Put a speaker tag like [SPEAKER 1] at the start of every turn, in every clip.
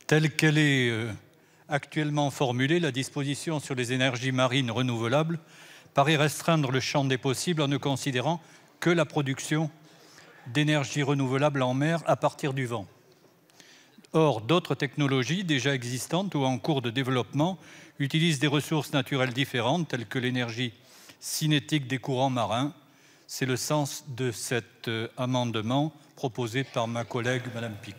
[SPEAKER 1] Telle qu'elle est actuellement formulée, la disposition sur les énergies marines renouvelables paraît restreindre le champ des possibles en ne considérant que la production d'énergie renouvelable en mer à partir du vent. Or, d'autres technologies déjà existantes ou en cours de développement utilisent des ressources naturelles différentes, telles que l'énergie cinétique des courants marins. C'est le sens de cet amendement proposé par ma collègue Madame Pic.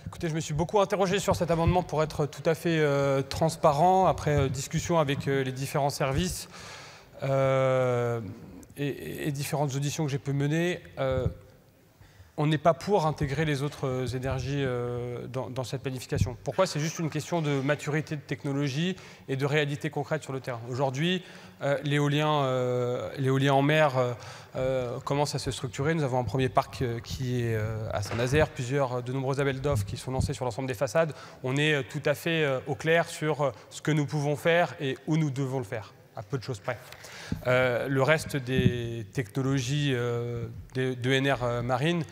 [SPEAKER 2] Écoutez, je me suis beaucoup interrogé sur cet amendement pour être tout à fait transparent, après discussion avec les différents services et différentes auditions que j'ai pu mener. On n'est pas pour intégrer les autres énergies dans cette planification. Pourquoi? C'est juste une question de maturité de technologie et de réalité concrète sur le terrain. Aujourd'hui, l'éolien en mer commence à se structurer. Nous avons un premier parc qui est à Saint-Nazaire, de nombreux appels d'offres qui sont lancés sur l'ensemble des façades. On est tout à fait au clair sur ce que nous pouvons faire et où nous devons le faire, à peu de choses près. Le reste des technologies d'ENR marine,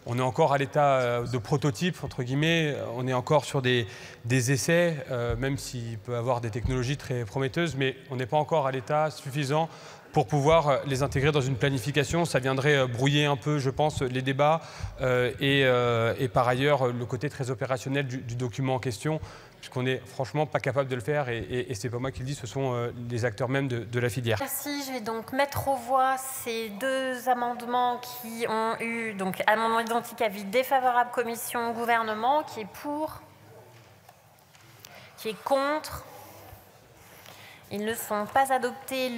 [SPEAKER 2] on est encore à l'état de prototype, entre guillemets. On est encore sur des essais, même s'il peut y avoir des technologies très prometteuses, mais on n'est pas encore à l'état suffisant pour pouvoir les intégrer dans une planification. Ça viendrait brouiller un peu, je pense, les débats et par ailleurs le côté très opérationnel du document en question, puisqu'on n'est franchement pas capable de le faire et ce n'est pas moi qui le dis, ce sont les acteurs même de la filière.
[SPEAKER 3] Merci, je vais donc mettre aux voix ces deux amendements qui ont eu, donc amendement identique, avis défavorable commission, gouvernement, qui est pour, qui est contre. Ils ne sont pas adoptés.